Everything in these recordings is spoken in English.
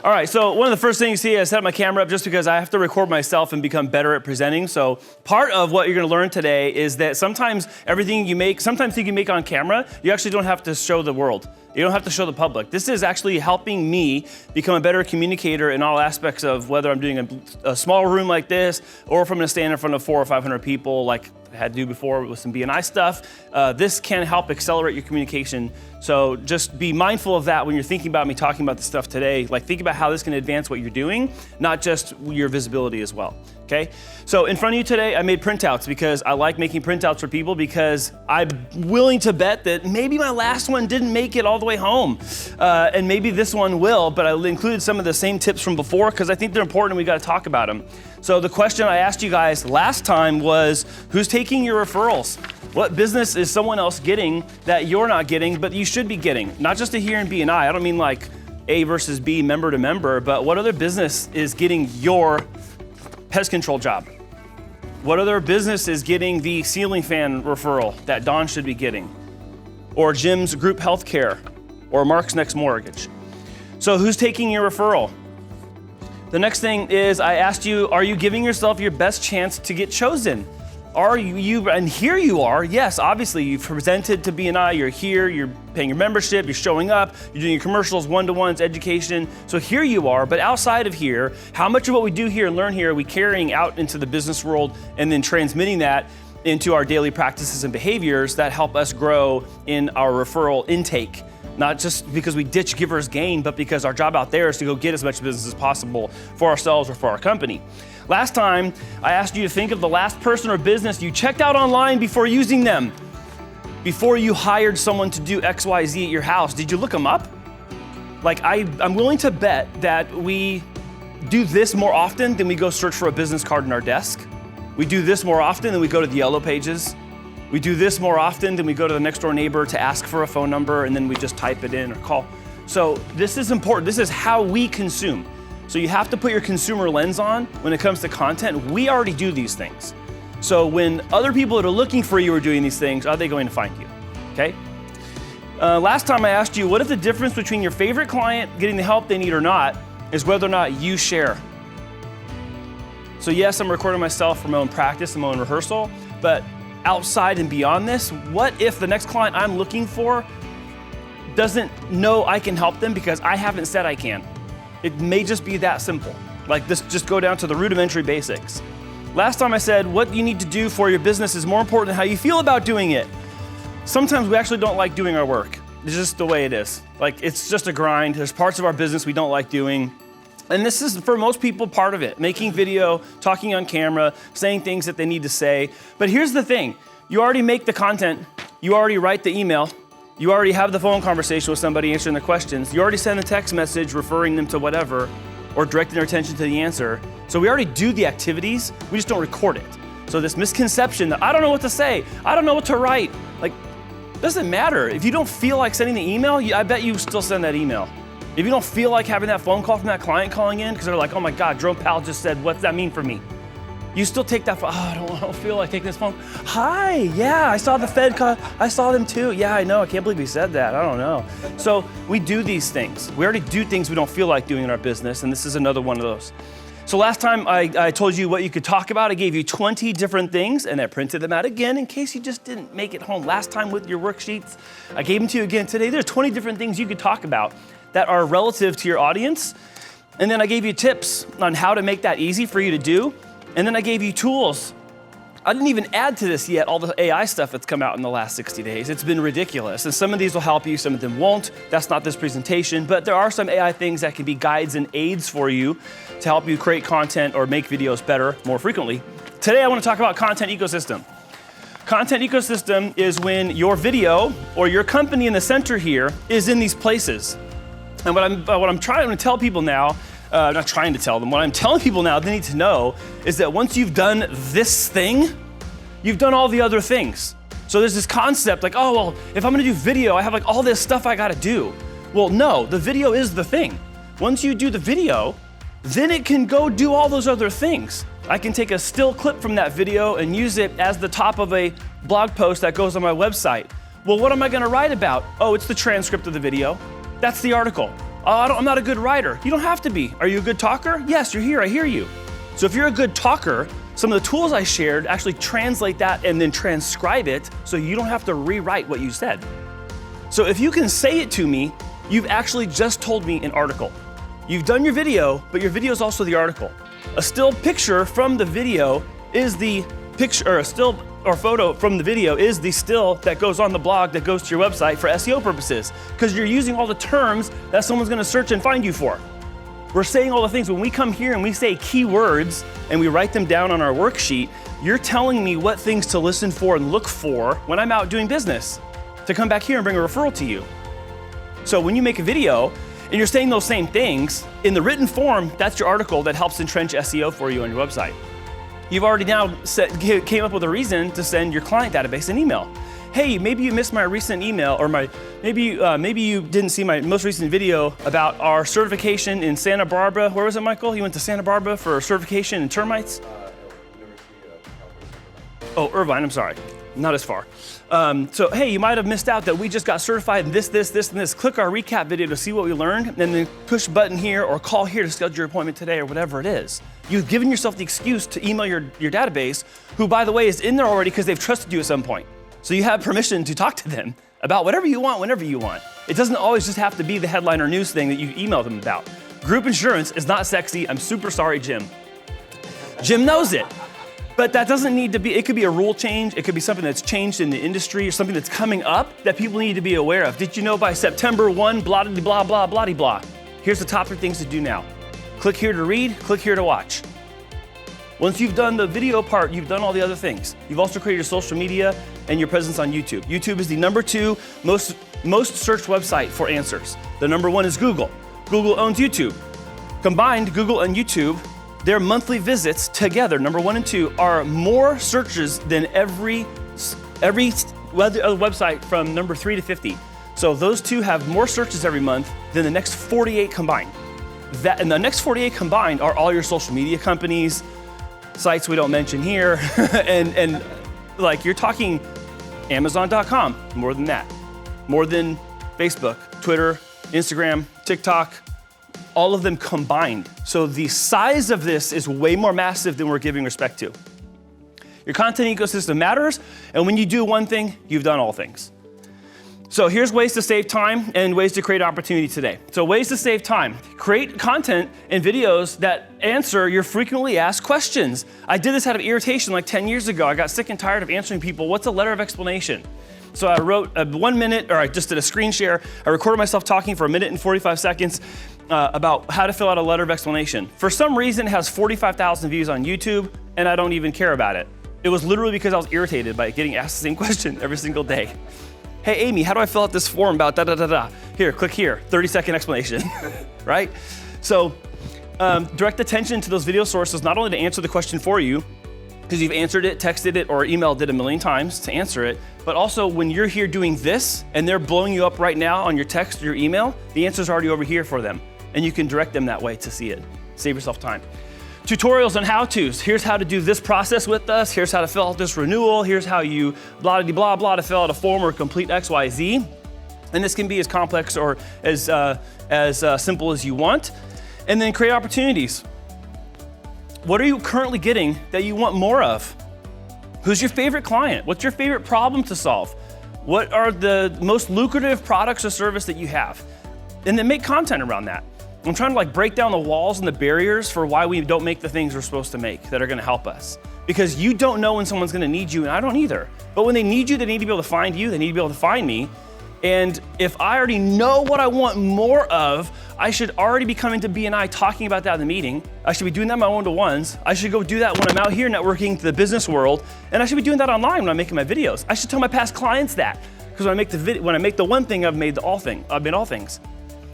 All right, so one of the first things you see, I set my camera up just because I have to record myself and become better at presenting. So part of what you're gonna learn today is that sometimes everything you make, sometimes things you make on camera, you actually don't have to show the world. You don't have to show the public. This is actually helping me become a better communicator in all aspects of whether I'm doing a small room like this, or if I'm gonna stand in front of 400 or 500 people like I had to do before with some BNI stuff. This can help accelerate your communication. So just be mindful of that when you're thinking about me talking about this stuff today. Like, think about how this can advance what you're doing, not just your visibility as well, okay? So in front of you today, I made printouts because I like making printouts for people, because I'm willing to bet that maybe my last one didn't make it all the way home. And maybe this one will, but I included some of the same tips from before because I think they're important and we gotta talk about them. So the question I asked you guys last time was, who's taking your referrals? What business is someone else getting that you're not getting, but you should be getting? Not just to here in BNI, I don't mean like A versus B, member to member, but what other business is getting your pest control job? What other business is getting the ceiling fan referral that Don should be getting? Or Jim's group healthcare, or Mark's next mortgage? So who's taking your referral? The next thing is, I asked you, are you giving yourself your best chance to get chosen? Are you, and here you are, yes, obviously you've presented to BNI, you're here, you're paying your membership, you're showing up, you're doing your commercials, one-to-ones, education. So here you are, but outside of here, how much of what we do here and learn here are we carrying out into the business world and then transmitting that into our daily practices and behaviors that help us grow in our referral intake? Not just because we ditch givers gain, but because our job out there is to go get as much business as possible for ourselves or for our company. Last time, I asked you to think of the last person or business you checked out online before using them. Before you hired someone to do XYZ at your house, did you look them up? Like, I'm willing to bet that we do this more often than we go search for a business card in our desk. We do this more often than we go to the yellow pages. We do this more often than we go to the next door neighbor to ask for a phone number and then we just type it in or call. So this is important. This is how we consume. So you have to put your consumer lens on when it comes to content. We already do these things. So when other people that are looking for you are doing these things, are they going to find you, okay? Last time I asked you, what if the difference between your favorite client getting the help they need or not is whether or not you share? So yes, I'm recording myself for my own practice and my own rehearsal, but outside and beyond this, what if the next client I'm looking for doesn't know I can help them because I haven't said I can? It may just be that simple. Like, this, just go down to the rudimentary basics. Last time I said, what you need to do for your business is more important than how you feel about doing it. Sometimes we actually don't like doing our work. It's just the way it is. Like, it's just a grind. There's parts of our business we don't like doing. And this is, for most people, part of it. Making video, talking on camera, saying things that they need to say. But here's the thing. You already make the content. You already write the email. You already have the phone conversation with somebody answering their questions. You already send a text message referring them to whatever or directing their attention to the answer. So we already do the activities, we just don't record it. So this misconception that I don't know what to say, I don't know what to write, like, doesn't matter. If you don't feel like sending the email, I bet you still send that email. If you don't feel like having that phone call from that client calling in because they're like, oh my God, Jerome Powell just said, what's that mean for me? You still take that phone, I don't feel like taking this phone. Hi, yeah, I saw the Fed call, I saw them too. Yeah, I know, I can't believe he said that, I don't know. So we do these things. We already do things we don't feel like doing in our business, and this is another one of those. So last time I told you what you could talk about. I gave you 20 different things, and I printed them out again in case you just didn't make it home last time with your worksheets. I gave them to you again today. There's 20 different things you could talk about that are relative to your audience. And then I gave you tips on how to make that easy for you to do. And then I gave you tools. I didn't even add to this yet all the AI stuff that's come out in the last 60 days. It's been ridiculous. And some of these will help you, some of them won't. That's not this presentation, but there are some AI things that can be guides and aids for you to help you create content or make videos better more frequently. Today I want to talk about content ecosystem. Content ecosystem is when your video or your company in the center here is in these places. And what I'm trying to tell people now, not trying to tell them, what I'm telling people now they need to know is that once you've done this thing, you've done all the other things. So there's this concept like, oh, well, if I'm gonna do video, I have like all this stuff I gotta do. Well, no, the video is the thing. Once you do the video, then it can go do all those other things. I can take a still clip from that video and use it as the top of a blog post that goes on my website. Well, what am I gonna write about? Oh, it's the transcript of the video. That's the article. Oh, I'm not a good writer. You don't have to be. Are you a good talker? Yes, you're here, I hear you. So if you're a good talker, some of the tools I shared actually translate that and then transcribe it so you don't have to rewrite what you said. So if you can say it to me, you've actually just told me an article. You've done your video, but your video is also the article. A still picture from the video is the picture, or a still or photo from the video is the still that goes on the blog that goes to your website for SEO purposes, because you're using all the terms that someone's gonna search and find you for. We're saying all the things. When we come here and we say keywords and we write them down on our worksheet, you're telling me what things to listen for and look for when I'm out doing business, to come back here and bring a referral to you. So when you make a video and you're saying those same things, in the written form, that's your article that helps entrench SEO for you on your website. You've already now came up with a reason to send your client database an email. Hey, maybe you missed my recent email, or maybe you didn't see my most recent video about our certification in Santa Barbara. Where was it, Michael? You went to Santa Barbara for certification in termites? Oh, Irvine, I'm sorry. Not as far. So, hey, you might have missed out that we just got certified in this, and this. Click our recap video to see what we learned, and then push button here or call here to schedule your appointment today or whatever it is. You've given yourself the excuse to email your database, who, by the way, is in there already because they've trusted you at some point. So you have permission to talk to them about whatever you want, whenever you want. It doesn't always just have to be the headline or news thing that you email them about. Group insurance is not sexy. I'm super sorry, Jim. Jim knows it. But that doesn't need to be, it could be a rule change. It could be something that's changed in the industry or something that's coming up that people need to be aware of. Did you know by September 1, blah, blah, blah, blah, blah. Here's the top 3 things to do now. Click here to read, click here to watch. Once you've done the video part, you've done all the other things. You've also created your social media and your presence on YouTube. YouTube is the number 2 most searched website for answers. The number 1 is Google. Google owns YouTube. Combined, Google and YouTube, their monthly visits together, number 1 and 2, are more searches than every website from number 3 to 50. So those 2 have more searches every month than the next 48 combined. And the next 48 combined are all your social media companies, sites we don't mention here, and like you're talking Amazon.com, more than that. More than Facebook, Twitter, Instagram, TikTok, all of them combined. So the size of this is way more massive than we're giving respect to. Your content ecosystem matters, and when you do one thing, you've done all things. So here's ways to save time and ways to create opportunity today. So ways to save time. Create content and videos that answer your frequently asked questions. I did this out of irritation like 10 years ago. I got sick and tired of answering people, what's a letter of explanation? So I wrote a 1 minute, or I just did a screen share. I recorded myself talking for 1 minute and 45 seconds about how to fill out a letter of explanation. For some reason, it has 45,000 views on YouTube, and I don't even care about it. It was literally because I was irritated by getting asked the same question every single day. Hey, Amy, how do I fill out this form about da-da-da-da? Here, click here, 30-second explanation, right? So direct attention to those video sources, not only to answer the question for you, because you've answered it, texted it, or emailed it 1 million times to answer it, but also when you're here doing this and they're blowing you up right now on your text or your email, the answer's already over here for them, and you can direct them that way to see it. Save yourself time. Tutorials and how-tos. Here's how to do this process with us. Here's how to fill out this renewal. Here's how you blah, blah, blah to fill out a form or complete X, Y, Z. And this can be as complex or as simple as you want. And then create opportunities. What are you currently getting that you want more of? Who's your favorite client? What's your favorite problem to solve? What are the most lucrative products or service that you have? And then make content around that. I'm trying to break down the walls and the barriers for why we don't make the things we're supposed to make that are gonna help us. Because you don't know when someone's gonna need you, and I don't either. But when they need you, they need to be able to find you, they need to be able to find me. And if I already know what I want more of, I should already be coming to BNI talking about that in the meeting. I should be doing that in my one-to-ones. I should go do that when I'm out here networking to the business world. And I should be doing that online when I'm making my videos. I should tell my past clients that. Because when I make the one thing, I've made all things.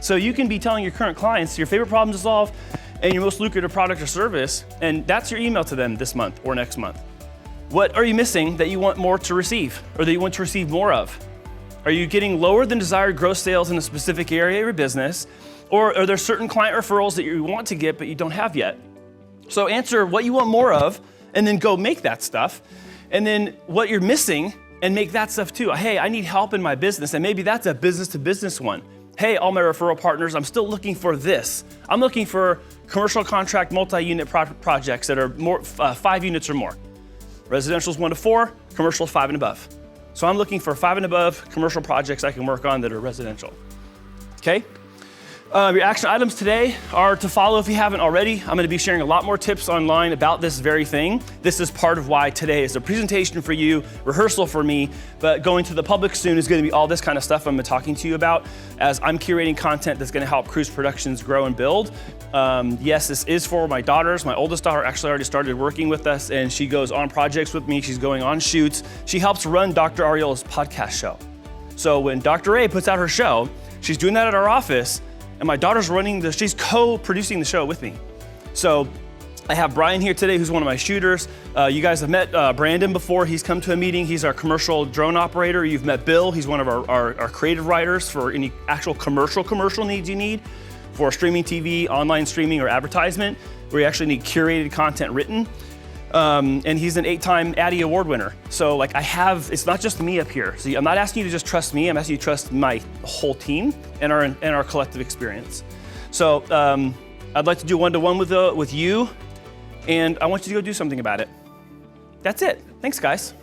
So you can be telling your current clients your favorite problem to solve and your most lucrative product or service, and that's your email to them this month or next month. What are you missing that you want more to receive or that you want to receive more of? Are you getting lower than desired gross sales in a specific area of your business? Or are there certain client referrals that you want to get but you don't have yet? So answer what you want more of and then go make that stuff. And then what you're missing and make that stuff too. Hey, I need help in my business, and maybe that's a business to business one. hey, all my referral partners, I'm still looking for this. I'm looking for commercial contract multi-unit projects that are more 5 units or more. Residential is 1 to 4, commercial 5 and above. So I'm looking for 5 and above commercial projects I can work on that are residential. Okay? Your action items today are to follow if you haven't already. I'm gonna be sharing a lot more tips online about this very thing. This is part of why today is a presentation for you, rehearsal for me, but going to the public soon is gonna be all this kind of stuff I'm gonna be talking to you about as I'm curating content that's gonna help Cruise Productions grow and build. Yes, this is for my daughters. My oldest daughter actually already started working with us and she goes on projects with me. She's going on shoots. She helps run Dr. Ariola's podcast show. So when Dr. A puts out her show, she's doing that at our office, and my daughter's she's co-producing the show with me. So I have Brian here today, who's one of my shooters. You guys have met Brandon before. He's come to a meeting. He's our commercial drone operator. You've met Bill. He's one of our creative writers for any actual commercial needs you need for streaming TV, online streaming, or advertisement, where you actually need curated content written. And he's an 8-time Addy Award winner. So it's not just me up here. So I'm not asking you to just trust me, I'm asking you to trust my whole team and our collective experience. So I'd like to do one-to-one with you, and I want you to go do something about it. That's it. Thanks, guys.